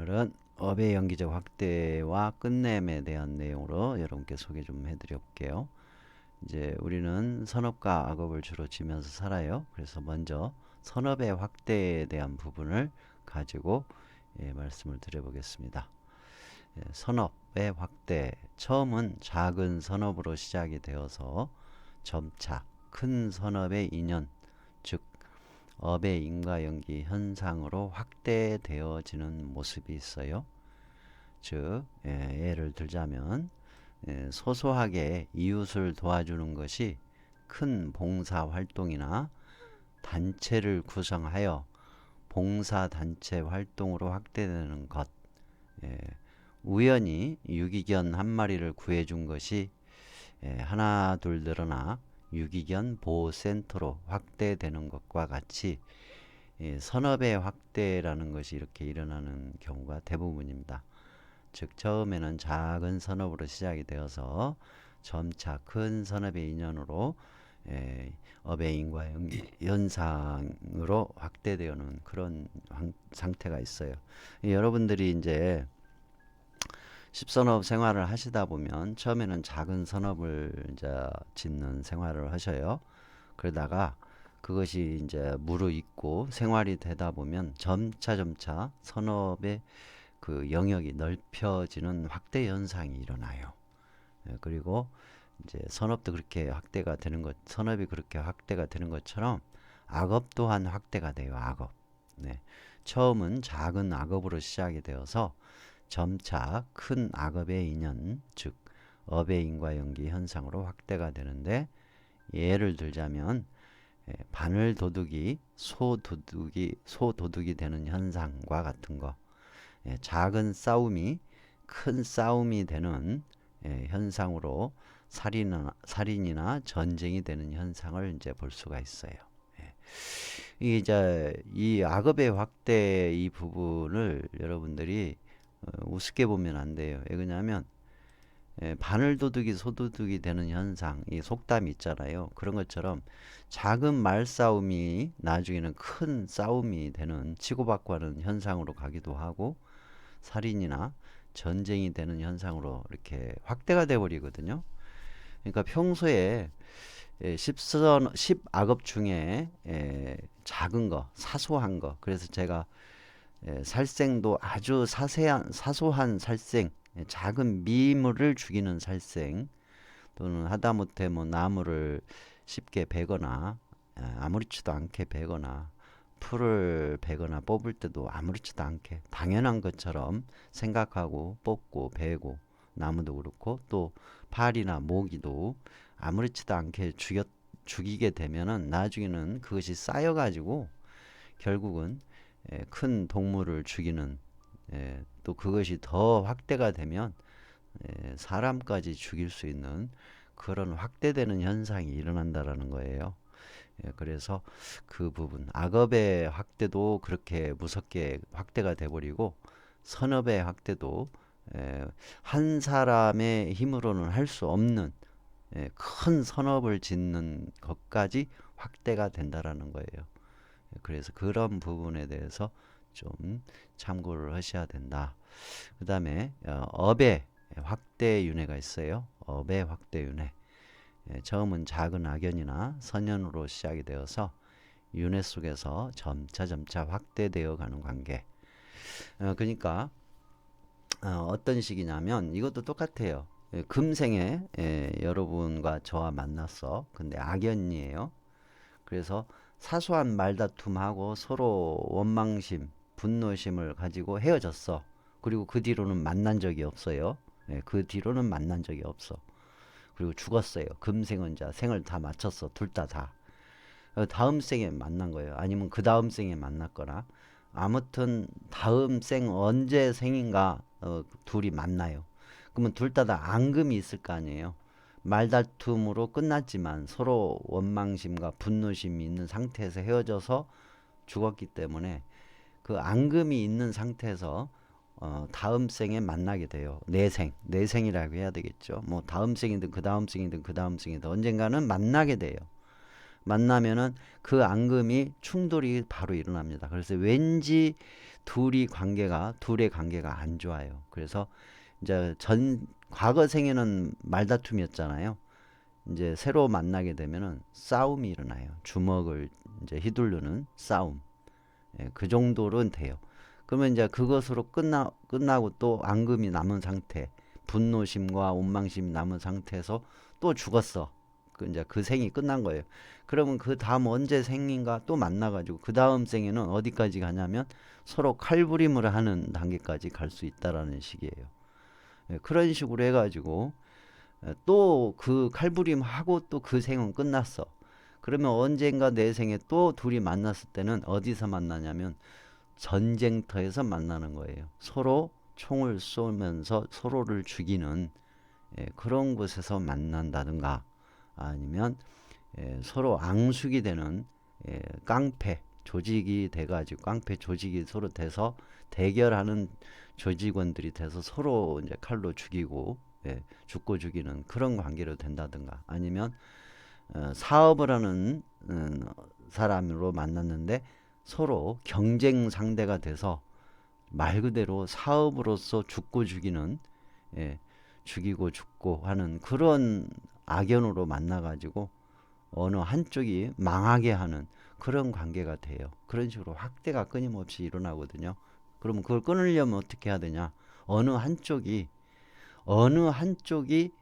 오늘은 업의 연기적 확대와 끝냄에 대한 내용으로 여러분께 소개 좀 해드려 볼게요. 이제 우리는 선업과 악업을 주로 지면서 살아요. 그래서 먼저 선업의 확대에 대한 부분을 가지고 말씀을 드려보겠습니다. 선업의 확대, 처음은 작은 선업으로 시작이 되어서 점차 큰 선업의 인연, 즉 업의 인과연기 현상으로 확대되어지는 모습이 있어요. 즉 예를 들자면 소소하게 이웃을 도와주는 것이 큰 봉사활동이나 단체를 구성하여 봉사단체 활동으로 확대되는 것, 우연히 유기견 한 마리를 구해준 것이 하나 둘 늘어나 유기견 보호센터로 확대되는 것과 같이 선업의 확대라는 것이 이렇게 일어나는 경우가 대부분입니다. 즉 처음에는 작은 선업으로 시작이 되어서 점차 큰 선업의 인연으로 업의 인과 현상으로 확대되는 그런 상태가 있어요. 여러분들이 이제 십선업 생활을 하시다 보면 처음에는 작은 선업을 이제 짓는 생활을 하셔요. 그러다가 그것이 이제 무르익고 생활이 되다 보면 점차 선업의 그 영역이 넓혀지는 확대 현상이 일어나요. 그리고 이제 선업도 그렇게 확대가 되는 것, 선업이 그렇게 확대가 되는 것처럼 악업 또한 확대가 돼요. 악업. 네. 처음은 작은 악업으로 시작이 되어서 점차 큰 악업의 인연, 즉 업의 인과연기 현상으로 확대가 되는데, 예를 들자면 바늘도둑이 소도둑이 되는 현상과 같은 거, 작은 싸움이 큰 싸움이 되는 현상으로 살인이나 전쟁이 되는 현상을 이제 볼 수가 있어요. 이제 이 악업의 확대 이 부분을 여러분들이 우습게 보면 안 돼요. 왜 그러냐면 바늘도둑이 소도둑이 되는 현상, 이 속담이 있잖아요. 그런 것처럼 작은 말싸움이 나중에는 큰 싸움이 되는 치고받고 하는 현상으로 가기도 하고, 살인이나 전쟁이 되는 현상으로 이렇게 확대가 돼 버리거든요. 그러니까 평소에 10악업 중에 작은 거, 사소한 거, 그래서 제가 살생도 아주 사소한 살생, 작은 미물을 죽이는 살생, 또는 하다못해 뭐 나무를 쉽게 베거나 아무렇지도 않게 베거나 풀을 베거나 뽑을 때도 아무렇지도 않게 당연한 것처럼 생각하고 뽑고 베고, 나무도 그렇고 또 파리나 모기도 아무렇지도 않게 죽이게 되면은 나중에는 그것이 쌓여가지고 결국은 큰 동물을 죽이는, 또 그것이 더 확대가 되면 사람까지 죽일 수 있는 그런 확대되는 현상이 일어난다라는 거예요. 그래서 그 부분, 악업의 확대도 그렇게 무섭게 확대가 돼버리고, 선업의 확대도 한 사람의 힘으로는 할 수 없는 큰 선업을 짓는 것까지 확대가 된다라는 거예요. 그래서 그런 부분에 대해서 좀 참고를 하셔야 된다. 그 다음에 업의 확대윤회가 있어요. 업의 확대윤회. 처음은 작은 악연이나 선연으로 시작이 되어서 윤회 속에서 점차 확대되어 가는 관계. 그러니까 어떤 식이냐면 이것도 똑같아요. 금생에 여러분과 저와 만났어. 근데 악연이에요. 그래서 사소한 말다툼하고 서로 원망심, 분노심을 가지고 헤어졌어. 그리고 그 뒤로는 만난 적이 없어요. 그 뒤로는 만난 적이 없어. 그리고 죽었어요. 금생은 자 생을 다 마쳤어. 둘 다. 다음 생에 만난 거예요. 아니면 그 다음 생에 만났거나, 아무튼 다음 생 언제 생인가 둘이 만나요. 그러면 둘 다 앙금이 있을 거 아니에요. 말다툼으로 끝났지만 서로 원망심과 분노심이 있는 상태에서 헤어져서 죽었기 때문에 그 앙금이 있는 상태에서 다음 생에 만나게 돼요. 내생이라고 해야 되겠죠. 뭐 다음 생이든 그 다음 생이든 그 다음 생이든 언젠가는 만나게 돼요. 만나면은 그 앙금이 충돌이 바로 일어납니다. 그래서 왠지 둘의 관계가 안 좋아요. 그래서 이제 과거 생에는 말다툼이었잖아요. 이제 새로 만나게 되면은 싸움이 일어나요. 주먹을 이제 휘두르는 싸움. 예, 그 정도는 돼요. 그러면 이제 그것으로 끝나고 또 앙금이 남은 상태, 분노심과 원망심이 남은 상태에서 또 죽었어. 이제 그 생이 끝난 거예요. 그러면 그 다음 언제 생인가 또 만나가지고 그 다음 생에는 어디까지 가냐면 서로 칼부림을 하는 단계까지 갈 수 있다라는 식이에요. 예, 그런 식으로 해가지고 또 그 칼부림하고 또 그 생은 끝났어. 그러면 언젠가 내 생에 또 둘이 만났을 때는 어디서 만나냐면 전쟁터에서 만나는 거예요. 서로 총을 쏘면서 서로를 죽이는 그런 곳에서 만난다든가 아니면 서로 앙숙이 되는 깡패 조직이 돼가지고 깡패 조직이 서로 돼서 대결하는 조직원들이 돼서 서로 이제 칼로 죽이고 죽고 죽이는 그런 관계로 된다든가 아니면 사업을 하는 사람으로 만났는데 서로 경쟁 상대가 돼서 말 그대로 사업으로서 죽고 죽이는 예, 죽이고 죽고 하는 그런 악연으로 만나가지고 어느 한쪽이 망하게 하는 그런 관계가 돼요. 그런 식으로 확대가 끊임없이 일어나거든요. 그러면 그걸 끊으려면 어떻게 해야 되냐? 어느 한쪽이 어느 한쪽이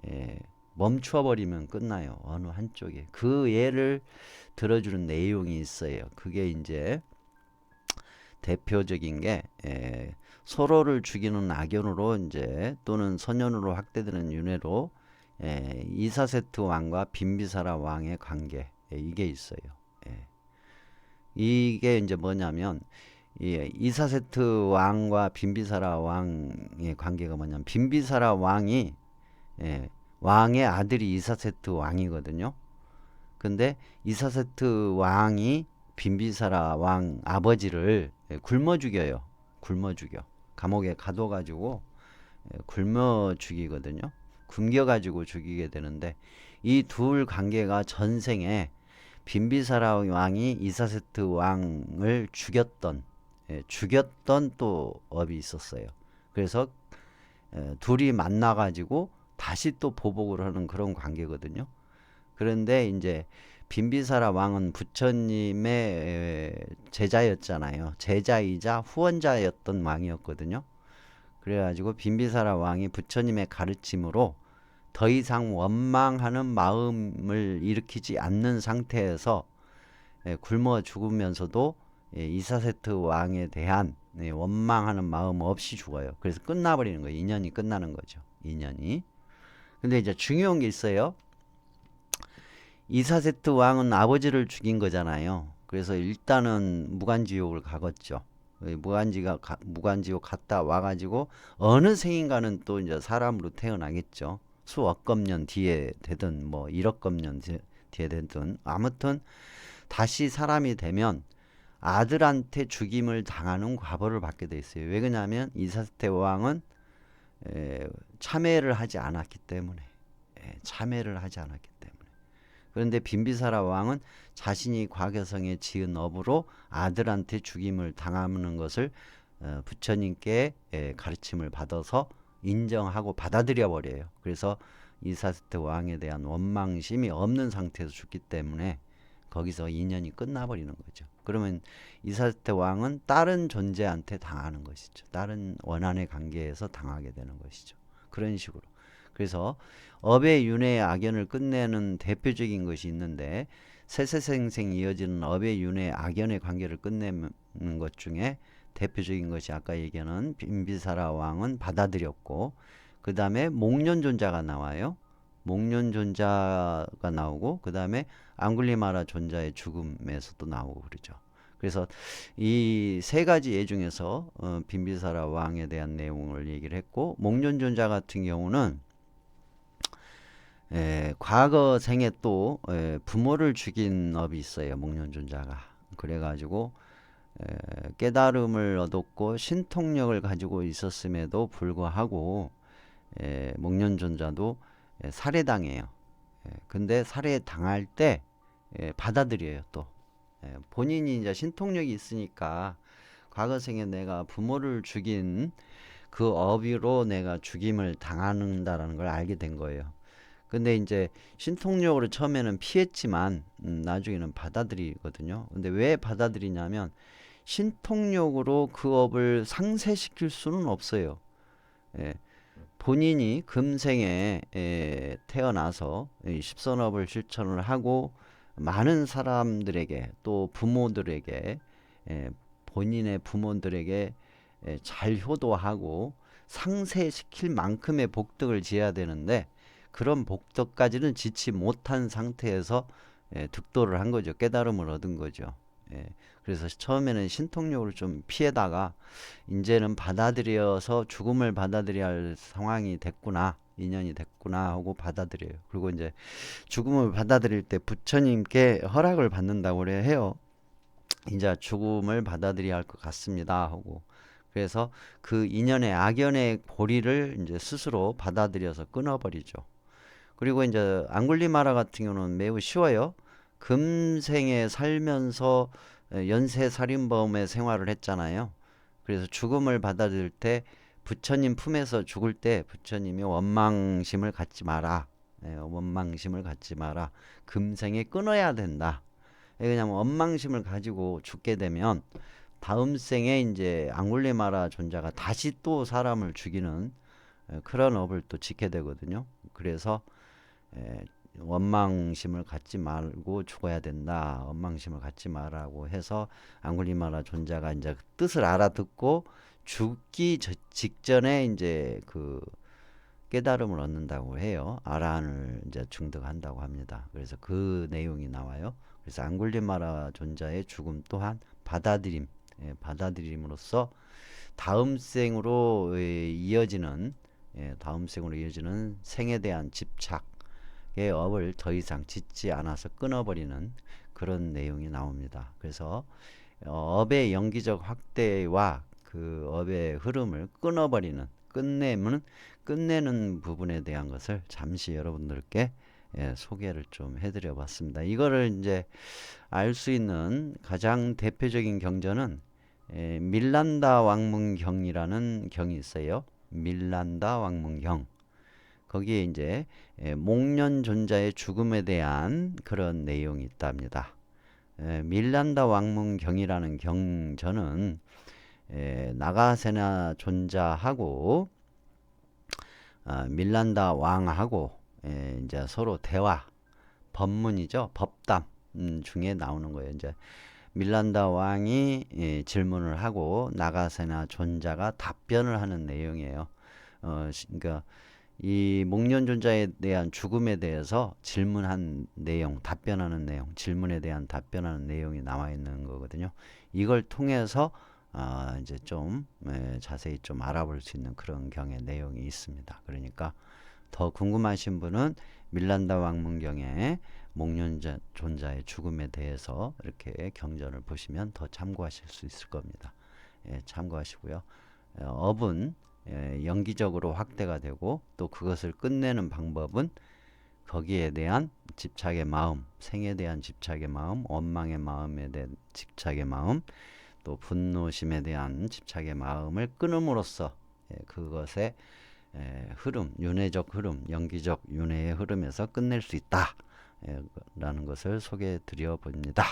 예, 멈춰버리면 끝나요. 어느 한쪽이. 그 예를 들어주는 내용이 있어요. 그게 이제 대표적인 게 서로를 죽이는 악연으로 이제 또는 선연으로 확대되는 윤회로 이사세트 왕과 빈비사라 왕의 관계 이게 있어요. 예. 이게 이제 뭐냐면 이사세트 왕과 빈비사라 왕의 관계가 뭐냐면 빈비사라 왕이 왕의 아들이 이사세트 왕이거든요. 근데 이사세트 왕이 빈비사라 왕 아버지를 굶어 죽여요. 굶어 죽여. 감옥에 가둬가지고 굶어 죽이거든요. 굶겨가지고 죽이게 되는데 이 둘 관계가 전생에 빈비사라 왕이 이사세트 왕을 죽였던 또 업이 있었어요. 그래서 둘이 만나가지고 다시 또 보복을 하는 그런 관계거든요. 그런데 이제 빈비사라 왕은 부처님의 제자였잖아요. 제자이자 후원자였던 왕이었거든요. 그래가지고 빈비사라 왕이 부처님의 가르침으로 더 이상 원망하는 마음을 일으키지 않는 상태에서 굶어 죽으면서도 이사세트 왕에 대한 원망하는 마음 없이 죽어요. 그래서 끝나버리는 거예요. 인연이 끝나는 거죠. 인연이. 근데 이제 중요한 게 있어요. 이사세트 왕은 아버지를 죽인 거잖아요. 그래서 일단은 무간지옥을 가겠죠. 무간지옥 갔다 와가지고 어느 생인가는 또 이제 사람으로 태어나겠죠. 수억억 년 뒤에 되든 뭐 1억억 년 뒤에 되든 아무튼 다시 사람이 되면 아들한테 죽임을 당하는 과보를 받게 돼 있어요. 왜 그러냐면 이사세트 왕은 참회를 하지 않았기 때문에 참회를 하지 않았기 때문에. 그런데 빈비사라 왕은 자신이 과거성에 지은 업으로 아들한테 죽임을 당하는 것을 부처님께 가르침을 받아서 인정하고 받아들여 버려요. 그래서 이사세트 왕에 대한 원망심이 없는 상태에서 죽기 때문에 거기서 인연이 끝나버리는 거죠. 그러면 이사세트 왕은 다른 존재한테 당하는 것이죠. 다른 원한의 관계에서 당하게 되는 것이죠. 그런 식으로. 그래서 업의 윤회의 악연을 끝내는 대표적인 것이 있는데 세세생생 이어지는 업의 윤회의 악연의 관계를 끝내는 것 중에 대표적인 것이 아까 얘기하는 빈비사라 왕은 받아들였고 그 다음에 목련존자가 나와요. 목련존자가 나오고 그 다음에 앙굴리마라 존자의 죽음에서도 나오고 그러죠. 그래서 이 세 가지 예 중에서 빈비사라 왕에 대한 내용을 얘기를 했고 목련존자 같은 경우는 과거 생에 또 부모를 죽인 업이 있어요. 목련존자가. 그래가지고 깨달음을 얻었고 신통력을 가지고 있었음에도 불구하고 목련존자도 살해당해요. 근데 살해당할 때 받아들여요 또. 본인이 이제 신통력이 있으니까 과거 생에 내가 부모를 죽인 그 업으로 내가 죽임을 당한다라는 걸 알게 된 거예요. 근데 이제 신통력으로 처음에는 피했지만 나중에는 받아들이거든요. 근데 왜 받아들이냐면 신통력으로 그 업을 상쇄시킬 수는 없어요. 예, 본인이 금생에 태어나서 이 십선업을 실천을 하고 많은 사람들에게 또 부모들에게 예, 본인의 부모들에게 잘 효도하고 상쇄시킬 만큼의 복덕을 지어야 되는데 그런 복덕까지는 지치 못한 상태에서 득도를 한 거죠. 깨달음을 얻은 거죠. 예, 그래서 처음에는 신통력으로 좀 피해다가 이제는 받아들여서 죽음을 받아들여야 할 상황이 됐구나. 인연이 됐구나 하고 받아들여요. 그리고 이제 죽음을 받아들일 때 부처님께 허락을 받는다고 그래 해요. 이제 죽음을 받아들여야 할 것 같습니다 하고 그래서 그 인연의 악연의 고리를 이제 스스로 받아들여서 끊어버리죠. 그리고 이제 앙굴리마라 같은 경우는 매우 쉬워요. 금생에 살면서 연쇄살인범의 생활을 했잖아요. 그래서 죽음을 받아들일 때 부처님 품에서 죽을 때 부처님이 원망심을 갖지 마라. 원망심을 갖지 마라. 금생에 끊어야 된다. 왜냐하면 원망심을 가지고 죽게 되면 다음 생에 이제 앙굴리마라 존자가 다시 또 사람을 죽이는 그런 업을 또 짓게 되거든요. 그래서 원망심을 갖지 말고 죽어야 된다. 원망심을 갖지 말라고 해서 앙굴리마라 존자가 이제 뜻을 알아듣고 죽기 직전에 이제 그 깨달음을 얻는다고 해요. 아라한을 이제 증득한다고 합니다. 그래서 그 내용이 나와요. 그래서 앙굴리마라 존자의 죽음 또한 받아들임, 받아들임으로써 다음 생으로 이어지는 다음 생으로 이어지는 생에 대한 집착의 업을 더 이상 짓지 않아서 끊어버리는 그런 내용이 나옵니다. 그래서 업의 영기적 확대와 그 업의 흐름을 끊어버리는 끝내는 부분에 대한 것을 잠시 여러분들께 소개를 좀 해드려 봤습니다. 이거를 이제 알 수 있는 가장 대표적인 경전은 밀란다 왕문경이라는 경이 있어요. 밀란다 왕문경. 거기에 이제 목련 존자의 죽음에 대한 그런 내용이 있답니다. 밀란다 왕문경이라는 경전은 나가세나 존자하고 밀란다 왕하고 이제 서로 대화, 법문이죠. 법담 중에 나오는 거예요. 이제 밀란다 왕이 질문을 하고 나가세나 존자가 답변을 하는 내용이에요. 그러니까 이 목련 존자에 대한 죽음에 대해서 질문한 내용, 답변하는 내용, 질문에 대한 답변하는 내용이 나와 있는 거거든요. 이걸 통해서 이제 좀 자세히 좀 알아볼 수 있는 그런 경의 내용이 있습니다. 그러니까 더 궁금하신 분은 밀란다 왕문경의 목련 존자의 죽음에 대해서 이렇게 경전을 보시면 더 참고하실 수 있을 겁니다. 참고하시고요. 업은 영기적으로 확대가 되고 또 그것을 끝내는 방법은 거기에 대한 집착의 마음, 생에 대한 집착의 마음, 원망의 마음에 대한 집착의 마음, 또 분노심에 대한 집착의 마음을 끊음으로써 그것의 흐름, 윤회적 흐름, 영기적 윤회의 흐름에서 끝낼 수 있다 라는 것을 소개해 드려 봅니다.